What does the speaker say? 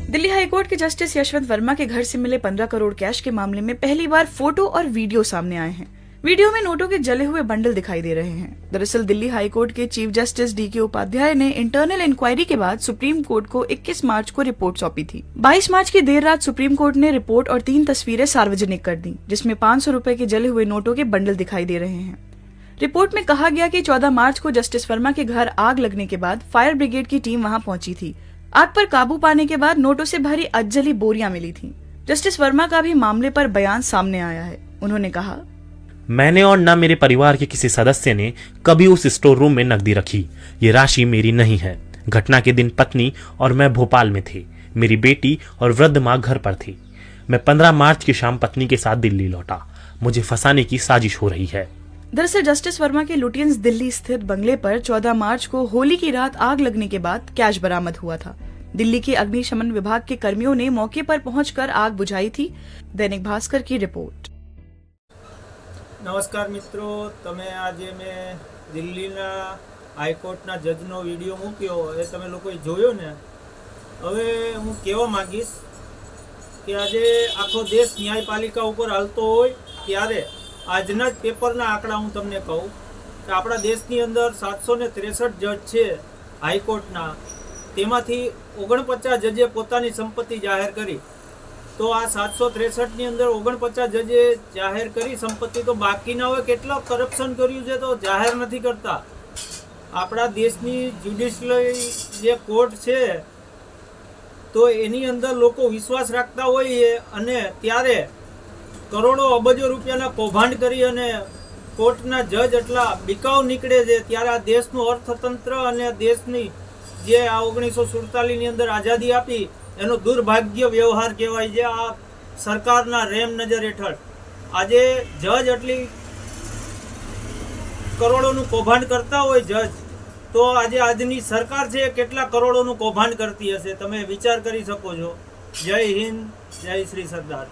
Delhi high court के justice Yashwant Verma के घर से मिले 15 करोड़ कैश के मामले में पहली बार फोटो और वीडियो सामने आए हैं। वीडियो में नोटों के जले हुए बंडल दिखाई दे रहे हैं। दरअसल दिल्ली हाईकोर्ट के चीफ जस्टिस DK उपाध्याय ने इंटरनल इंक्वायरी के बाद सुप्रीम कोर्ट को 21 मार्च को रिपोर्ट सौंपी थी। 22 मार्च की देर रात सुप्रीम कोर्ट ने रिपोर्ट और 3 तस्वीरें सार्वजनिक कर दी, जिसमें 500 रुपए के जले हुए नोटों के बंडल दिखाई दे रहे हैं। रिपोर्ट में कहा गया कि 14 मार्च को जस्टिस वर्मा के घर आग लगने के बाद फायर ब्रिगेड की टीम वहां पहुंची थी। आग पर काबू पाने के बाद नोटों से भरी अधजली बोरियां मिली थीं। जस्टिस वर्मा का भी मामले पर बयान सामने आया है। उन्होंने कहा, मैंने और न मेरे परिवार के किसी सदस्य ने कभी उस स्टोर रूम में नकदी रखी। ये राशि मेरी नहीं है। घटना के दिन पत्नी और मैं भोपाल में थे। मेरी बेटी और वृद्ध माँ घर पर थी। मैं 15 मार्च की शाम पत्नी के साथ दिल्ली लौटा। मुझे फंसाने की साजिश हो रही है। दरअसल जस्टिस वर्मा के लुटियंस दिल्ली स्थित बंगले पर 14 मार्च को होली की रात आग लगने के बाद कैश बरामद हुआ था। दिल्ली के अग्निशमन विभाग के कर्मियों ने मौके पर पहुंचकर आग बुझाई थी। दैनिक भास्कर की रिपोर्ट। नमस्कार मित्रों, तमे आज मैं दिल्लीना हाईकोर्टना जजनो विडियो मूक्यो ए तमे लोकोए जोयो ने। हवे हूँ कहेवा मांगीश कि આજે આખો દેશ ન્યાયપાલિકા ઉપર હાલતો હોય ત્યારે આજના જ પેપરના આંકડા હું તમને કહું કે આપણા દેશની અંદર 763 જજ છે હાઈકોર્ટના, તેમાંથી 49 જજે પોતાની સંપત્તિ જાહેર કરી। તો આ 763ની અંદર 49 જજે જાહેર કરી સંપત્તિ, તો બાકીના હવે કેટલા કરપ્શન કર્યું છે તો જાહેર નથી કરતા। આપણા દેશની જ્યુડિશિયલ જે કોર્ટ છે તો એની અંદર લોકો વિશ્વાસ રાખતા હોઈએ અને ત્યારે કરોડો અબજો રૂપિયાના કૌભાંડ કરી અને કોર્ટના જજ એટલા બિકાઉ નીકળે છે, ત્યારે આ દેશનું અર્થતંત્ર અને દેશની જે આ 1947ની અંદર આઝાદી આપી એનો દુર્ભાગ્ય વ્યવહાર કહેવાય છે। આ સરકારના રેમ નજર હેઠળ આજે જજ એટલી કરોડોનું કૌભાંડ કરતા હોય જજ, તો આજે આજની સરકાર છે કેટલા કરોડોનું કૌભાંડ કરતી હશે, તમે વિચાર કરી શકો છો। જય હિન્દ, જય શ્રી સરદાર।